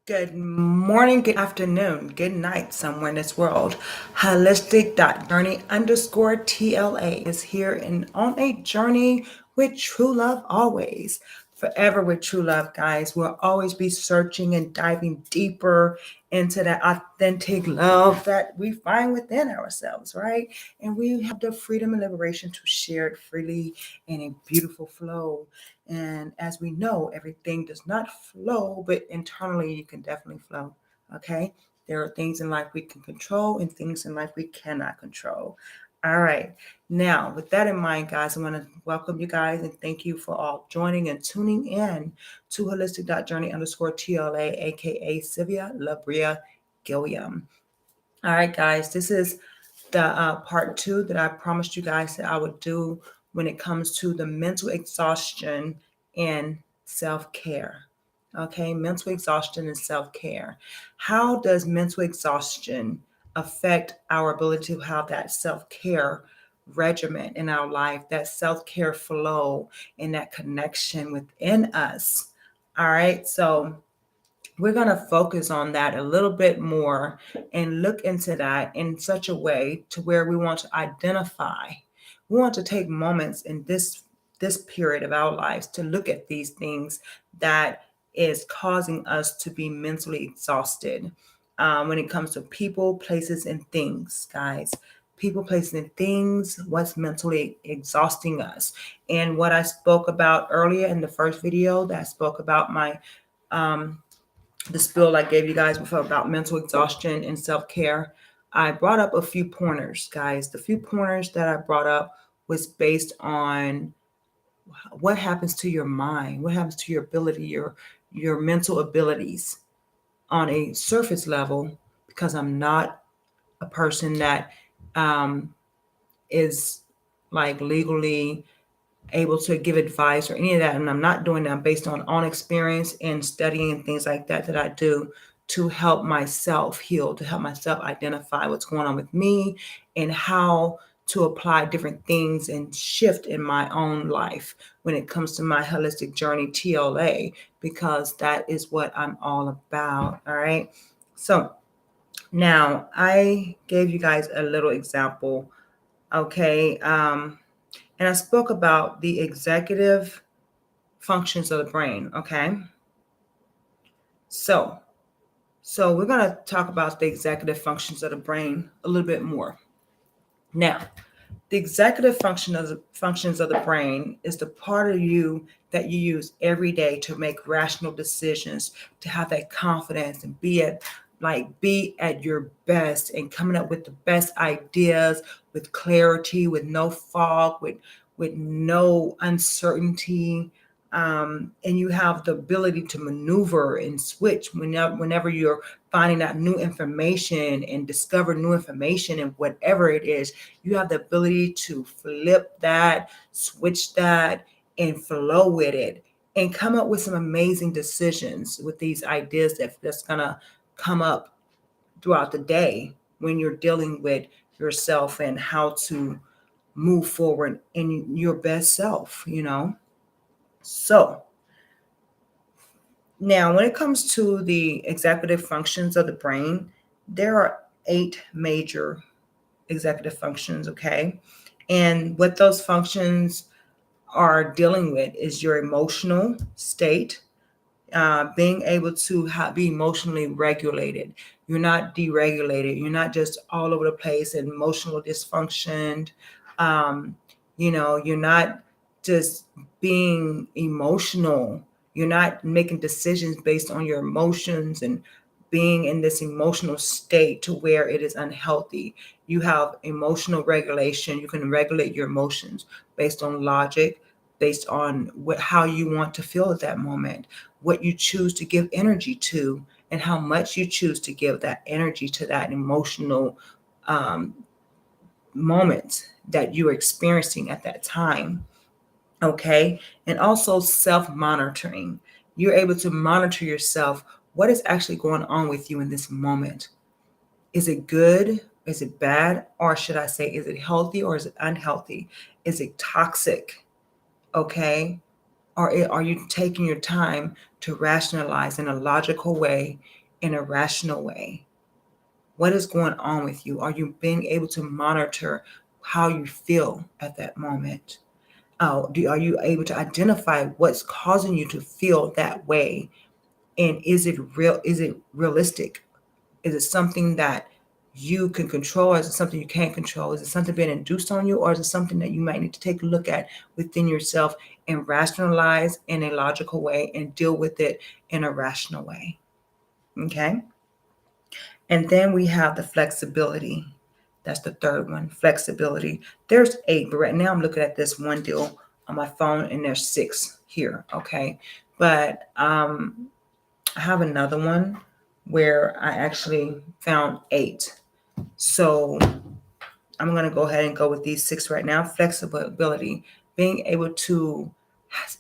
Good morning, good afternoon, good night, somewhere in this world. Holistic.journey_TLA is here and on a journey with true love always. Forever with true love, guys. We'll always be searching and diving deeper into that authentic love that we find within ourselves, right? And we have the freedom and liberation to share it freely in a beautiful flow. And as we know, everything does not flow, but internally you can definitely flow. Okay. There are things in life we can control and things in life we cannot control. All right. Now, with that in mind, guys, I want to welcome you guys and thank you for all joining and tuning in to holistic.journey_TLA, aka Sylvia Labria Gilliam. All right, guys, this is the part two that I promised you guys that I would do when it comes to the mental exhaustion and self care. Okay, mental exhaustion and self care. How does mental exhaustion affect our ability to have that self care regimen in our life, that self care flow, and that connection within us? All right, so we're going to focus on that a little bit more and look into that in such a way to where we want to identify. We want to take moments in this period of our lives to look at these things that is causing us to be mentally exhausted when it comes to people, places, and things, guys. People, places, and things, what's mentally exhausting us. And what I spoke about earlier in the first video that I spoke about my the spill I gave you guys before about mental exhaustion and self-care, I brought up a few pointers, guys. The few pointers that I brought up was based on what happens to your mind, what happens to your ability, your mental abilities on a surface level, because I'm not a person that is like legally able to give advice or any of that. And I'm not doing that based on experience and studying and things like that I do to help myself heal, to help myself identify what's going on with me and how to apply different things and shift in my own life when it comes to my holistic journey TLA, because that is what I'm all about. All right. So now I gave you guys a little example. Okay. And I spoke about the executive functions of the brain. Okay. So, so we're going to talk about the executive functions of the brain a little bit more. Now, the executive functions of the brain is the part of you that you use every day to make rational decisions, to have that confidence and be at your best and coming up with the best ideas with clarity, with no fog, with no uncertainty. And you have the ability to maneuver and switch whenever you're finding out new information and discover new information and whatever it is, you have the ability to flip that, switch that, and flow with it and come up with some amazing decisions with these ideas that's gonna come up throughout the day when you're dealing with yourself and how to move forward in your best self, you know? So now when it comes to the executive functions of the brain, there are 8 major executive functions, okay? And what those functions are dealing with is your emotional state, being able to be emotionally regulated. You're not deregulated. You're not just all over the place and emotional dysfunction. Um, you're not just being emotional. You're not making decisions based on your emotions and being in this emotional state to where it is unhealthy. You have emotional regulation. You can regulate your emotions based on logic, based on how you want to feel at that moment, what you choose to give energy to, and how much you choose to give that energy to that emotional um, moment that you're experiencing at that time. Okay. And also self monitoring. You're able to monitor yourself. What is actually going on with you in this moment? Is it good? Is it bad? Or should I say, is it healthy or is it unhealthy? Is it toxic? Okay. Or are you taking your time to rationalize in a logical way, in a rational way? What is going on with you? Are you being able to monitor how you feel at that moment? Are you able to identify what's causing you to feel that way? And is it real? Is it realistic? Is it something that you can control, or is it something you can't control? Is it something being induced on you, or is it something that you might need to take a look at within yourself and rationalize in a logical way and deal with it in a rational way? Okay. And then we have the flexibility. That's the third one, flexibility. There's 8, but right now I'm looking at this one deal on my phone, and there's 6 here. Okay. But I have another one where I actually found 8. So I'm going to go ahead and go with these 6 right now. Flexibility, being able to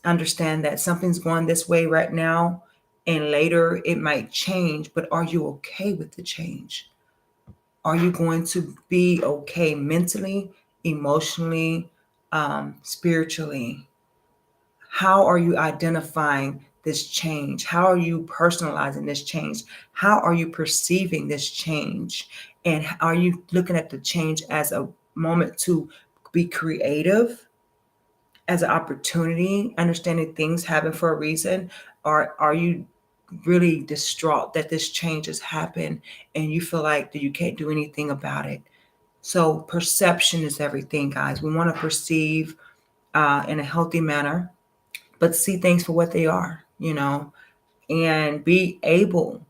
understand that something's going this way right now and later it might change, but are you okay with the change? Are you going to be okay mentally, emotionally, spiritually? How are you identifying this change? How are you personalizing this change? How are you perceiving this change? And are you looking at the change as a moment to be creative, as an opportunity, understanding things happen for a reason? Or are you really distraught that this change has happened and you feel like that you can't do anything about it? So perception is everything, guys. We want to perceive in a healthy manner, but see things for what they are, and be able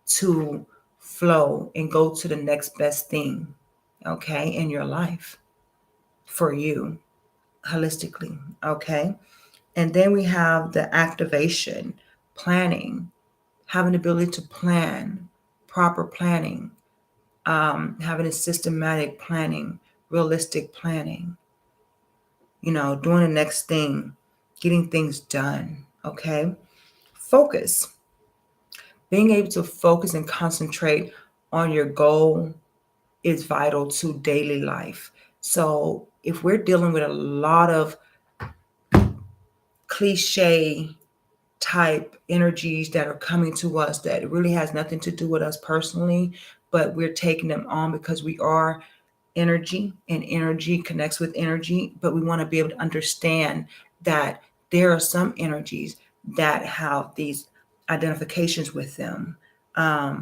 to flow and go to the next best thing, okay, in your life for you holistically, okay? And then we have the activation, planning, having the ability to plan, proper planning, having a systematic planning, realistic planning, doing the next thing, getting things done, okay? Focus, being able to focus and concentrate on your goal is vital to daily life. So if we're dealing with a lot of cliche type energies that are coming to us that really has nothing to do with us personally, but we're taking them on because we are energy, and energy connects with energy, but we want to be able to understand that there are some energies that have these identifications with them. I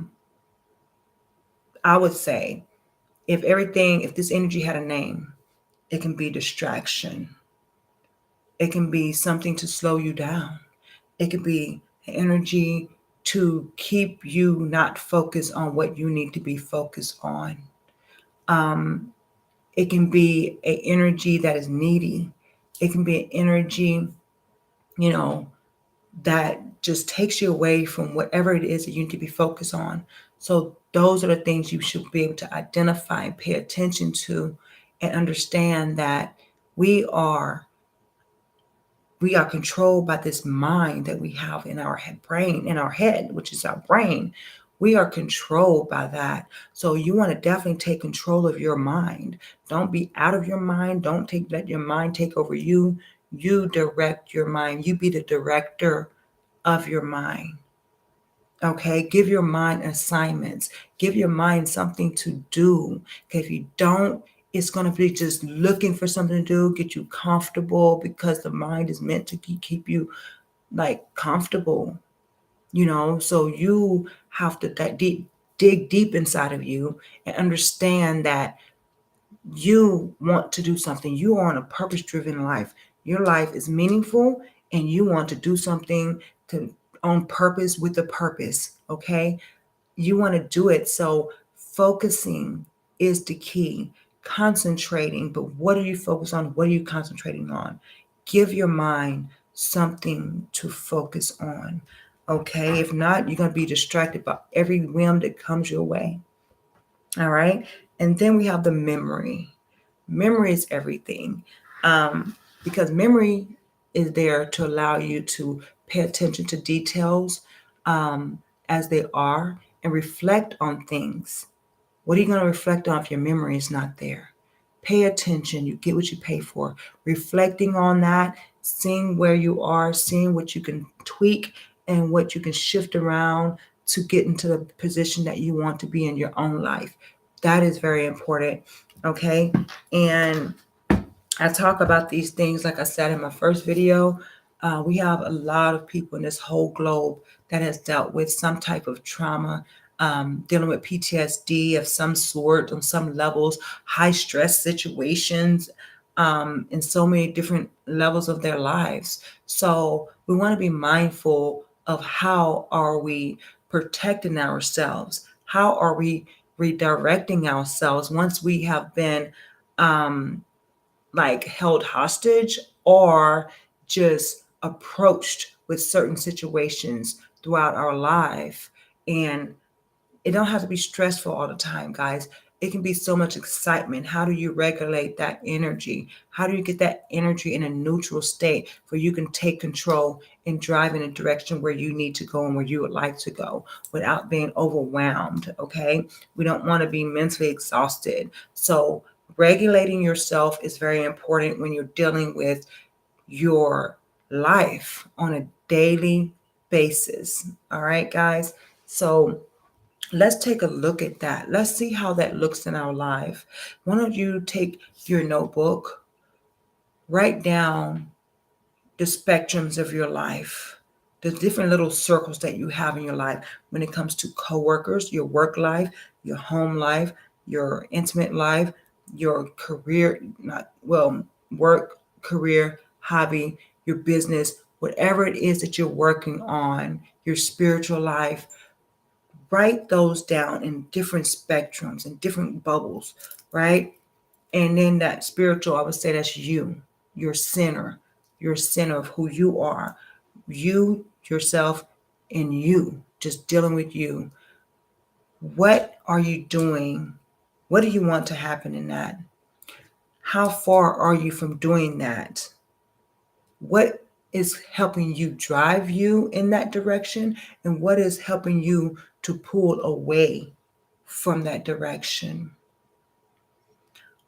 would say if this energy had a name, it can be distraction. It can be something to slow you down. It could be energy to keep you not focused on what you need to be focused on. It can be an energy that is needy. It can be an energy, you know, that just takes you away from whatever it is that you need to be focused on. So those are the things you should be able to identify and pay attention to and understand that we are controlled by this mind that we have in our brain, in our head, which is our brain. We are controlled by that. So you want to definitely take control of your mind. Don't be out of your mind. Don't let your mind take over you. You direct your mind. You be the director of your mind. Okay, give your mind assignments. Give your mind something to do. Okay, if you don't, it's going to be just looking for something to do, get you comfortable, because the mind is meant to keep you like comfortable, So you have to dig deep inside of you and understand that you want to do something. You are on a purpose-driven life. Your life is meaningful and you want to do something on purpose with a purpose, okay? You want to do it. So focusing is the key. Concentrating, but what are you focused on? What are you concentrating on? Give your mind something to focus on, okay? If not, you're going to be distracted by every whim that comes your way. All right. And then we have the memory. Memory is everything, because memory is there to allow you to pay attention to details as they are and reflect on things. What are you going to reflect on if your memory is not there? Pay attention. You get what you pay for. Reflecting on that, seeing where you are, seeing what you can tweak and what you can shift around to get into the position that you want to be in your own life. That is very important. Okay. And I talk about these things, like I said in my first video. We have a lot of people in this whole globe that has dealt with some type of trauma, dealing with PTSD of some sort on some levels, high stress situations, in so many different levels of their lives. So we want to be mindful of how are we protecting ourselves? How are we redirecting ourselves once we have been um, like held hostage or just approached with certain situations throughout our life. And it don't have to be stressful all the time, guys. It can be so much excitement. How do you regulate that energy? How do you get that energy in a neutral state where you can take control and drive in a direction where you need to go and where you would like to go without being overwhelmed? Okay. We don't want to be mentally exhausted. So regulating yourself is very important when you're dealing with your life on a daily basis. All right, guys. So let's take a look at that. Let's see how that looks in our life. Why don't you take your notebook, write down the spectrums of your life, the different little circles that you have in your life when it comes to coworkers, your work life, your home life, your intimate life, your career, not well, work, career, hobby, your business, whatever it is that you're working on, your spiritual life. Write those down in different spectrums and different bubbles, right? And then that spiritual, I would say that's you, your center, your center of who you are, you, yourself, and you, just dealing with you. What are you doing? What do you want to happen in that? How far are you from doing that? What is helping you drive you in that direction? And what is helping you to pull away from that direction?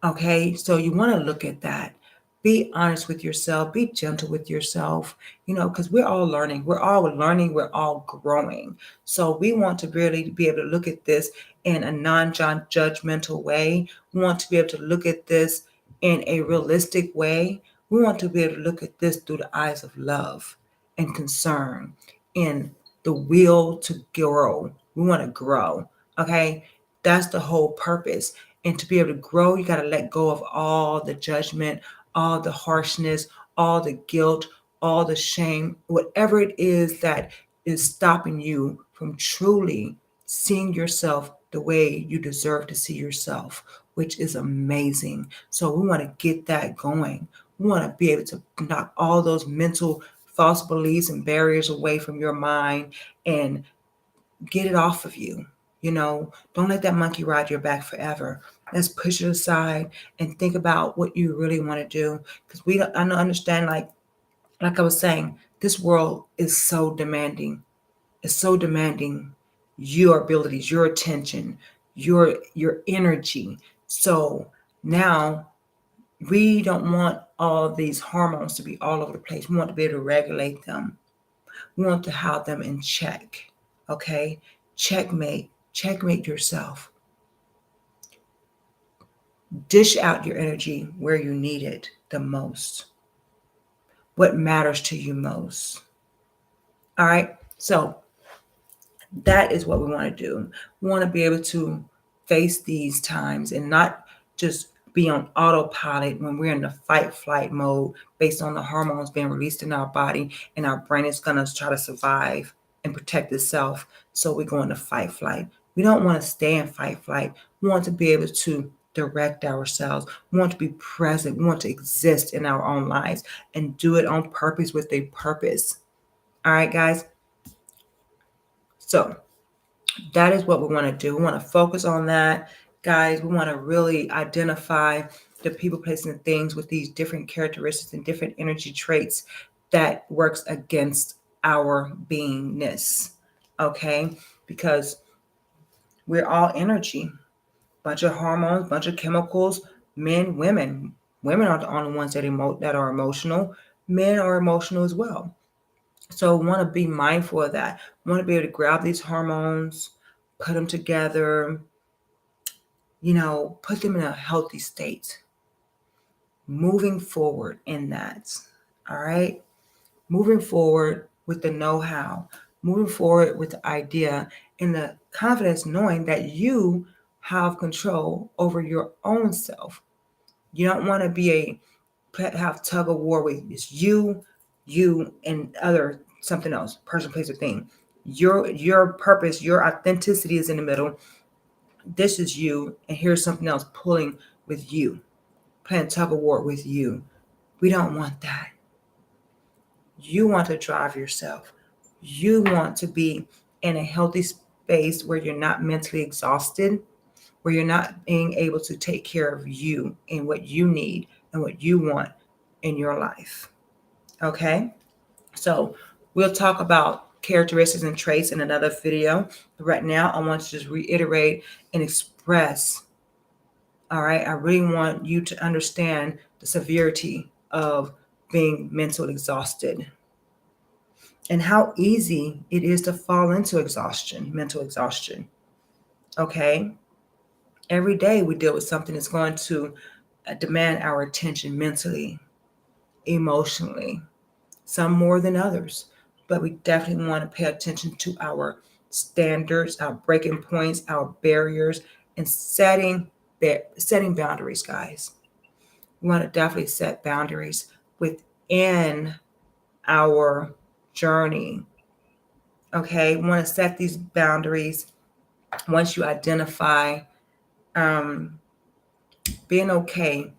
Okay, so you want to look at that. Be honest with yourself, be gentle with yourself, because we're all learning. We're all learning, we're all growing. So we want to really be able to look at this in a non-judgmental way. We want to be able to look at this in a realistic way. We want to be able to look at this through the eyes of love and concern and the will to grow. We want to grow, okay? That's the whole purpose. And to be able to grow, you got to let go of all the judgment, all the harshness, all the guilt, all the shame, whatever it is that is stopping you from truly seeing yourself the way you deserve to see yourself, which is amazing. So we want to get that going. We want to be able to knock all those mental false beliefs and barriers away from your mind and get it off of you. Don't let that monkey ride your back forever. Let's push it aside and think about what you really want to do. Because I don't understand, like I was saying, this world is so demanding. It's so demanding your abilities, your attention, your energy. So now we don't want all these hormones to be all over the place. We want to be able to regulate them. We want to have them in check. Okay? Checkmate. Checkmate yourself. Dish out your energy where you need it the most. What matters to you most. All right? So that is what we want to do. We want to be able to face these times and not just be on autopilot when we're in the fight flight mode based on the hormones being released in our body, and our brain is going to try to survive and protect itself. So we go into fight flight. We don't want to stay in fight flight. We want to be able to direct ourselves. We want to be present. We want to exist in our own lives and do it on purpose with a purpose. All right, guys. So that is what we want to do. We want to focus on that, guys. We want to really identify the people, places, and things with these different characteristics and different energy traits that works against our beingness. Okay? Because we're all energy, bunch of hormones, bunch of chemicals, Men, women. Women are the only ones that are emotional. Men are emotional as well. So want to be mindful of that. Want to be able to grab these hormones, put them together, put them in a healthy state. Moving forward in that. All right. Moving forward with the know-how, moving forward with the idea and the confidence knowing that you have control over your own self. You don't want to have tug of war with it's you, and other something else, person, place, or thing. Your purpose, your authenticity is in the middle. This is you, and here's something else pulling with you, playing tug of war with you. We don't want that. You want to drive yourself. You want to be in a healthy space where you're not mentally exhausted, where you're not being able to take care of you and what you need and what you want in your life. Okay? So we'll talk about characteristics and traits in another video. But right now, I want to just reiterate and express. All right, I really want you to understand the severity of being mentally exhausted and how easy it is to fall into exhaustion, mental exhaustion. Okay? Every day we deal with something that's going to demand our attention mentally, emotionally, some more than others. But we definitely want to pay attention to our standards, our breaking points, our barriers, and setting boundaries, guys. We want to definitely set boundaries within our journey. Okay, we want to set these boundaries once you identify being okay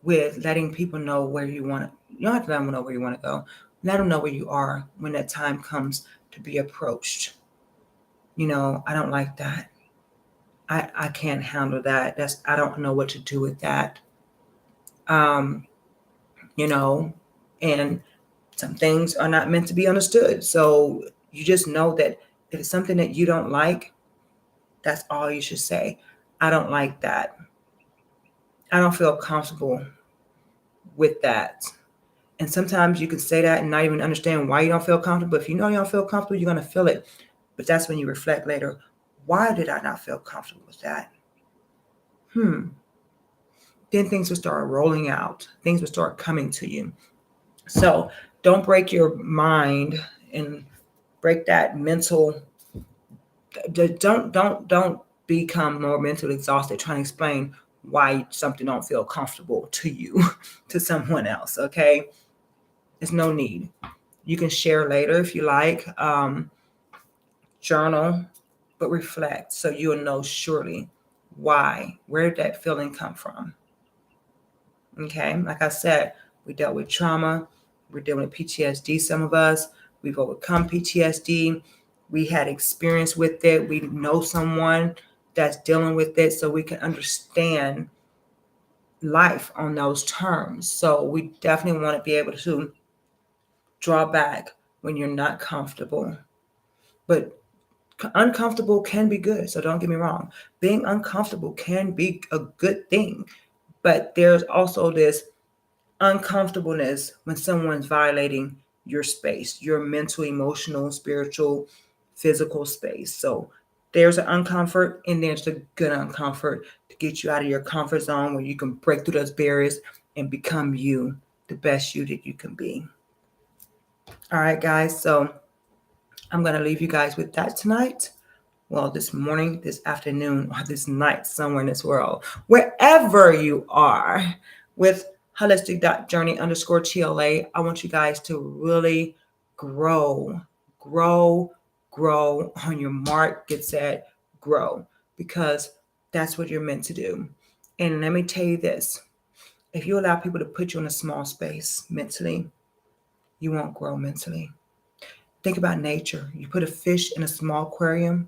with letting people know where you want to. You don't have to let them know where you want to go. Let them know where you are when that time comes to be approached. I don't like that. I can't handle that. I don't know what to do with that. Um, and some things are not meant to be understood. So you just know that if it's something that you don't like, that's all you should say. I don't like that. I don't feel comfortable with that. And sometimes you can say that and not even understand why you don't feel comfortable. But if you know you don't feel comfortable, you're going to feel it. But that's when you reflect later. Why did I not feel comfortable with that? Then things will start rolling out. Things will start coming to you. So don't break your mind and break that mental. Don't become more mentally exhausted trying to explain why something don't feel comfortable to you, to someone else. Okay, there's no need. You can share later if you like. Journal, but reflect so you'll know surely where did that feeling come from. Okay, like I said, we dealt with trauma. We're dealing with PTSD. Some of us, we've overcome PTSD. We had experience with it. We know someone that's dealing with it, so we can understand life on those terms. So we definitely want to be able to draw back when you're not comfortable. But uncomfortable can be good. So don't get me wrong. Being uncomfortable can be a good thing. But there's also this uncomfortableness when someone's violating your space, your mental, emotional, spiritual, physical space. So there's an uncomfort and there's a good uncomfort to get you out of your comfort zone where you can break through those barriers and become you, the best you that you can be. All right, guys. So I'm going to leave you guys with that tonight. Well, this morning, this afternoon, or this night, somewhere in this world, wherever you are with holistic.journey_TLA, I want you guys to really grow on your mark, get set, grow, because that's what you're meant to do. And let me tell you this, if you allow people to put you in a small space mentally, you won't grow mentally. Think about nature. You put a fish in a small aquarium,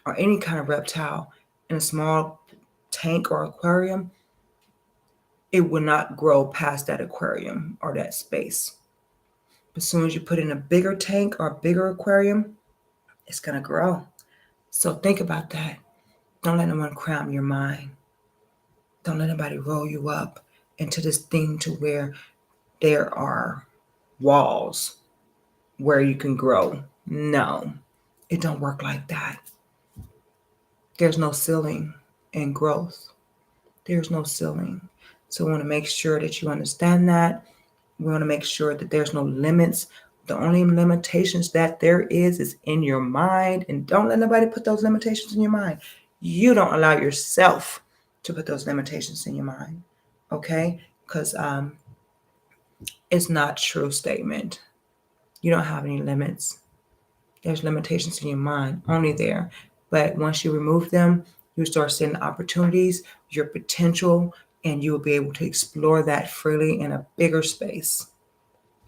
or any kind of reptile in a small tank or aquarium, it will not grow past that aquarium or that space. As soon as you put in a bigger tank or a bigger aquarium, it's going to grow. So think about that. Don't let anyone cram your mind. Don't let anybody roll you up into this thing to where there are walls where you can grow. No, it don't work like that. There's no ceiling in growth. There's no ceiling. So we want to make sure that you understand that. We want to make sure that there's no limits. The only limitations that there is in your mind. And don't let nobody put those limitations in your mind. You don't allow yourself to put those limitations in your mind. Okay? Because it's not a true statement. You don't have any limits. There's limitations in your mind, only there. But once you remove them, you start seeing opportunities, your potential, and you will be able to explore that freely in a bigger space.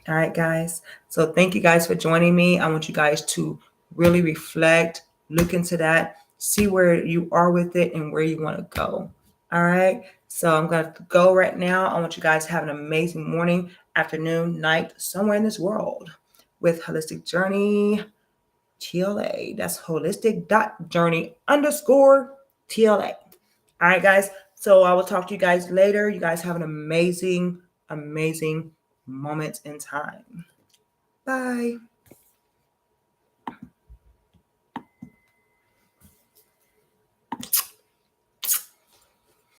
All right, guys. So thank you guys for joining me. I want you guys to really reflect, look into that, see where you are with it and where you want to go. All right. So I'm going to go right now. I want you guys to have an amazing morning, afternoon, night, somewhere in this world with Holistic Journey TLA. That's holistic.journey_TLA. All right, guys. So I will talk to you guys later. You guys have an amazing, amazing moment in time. Bye.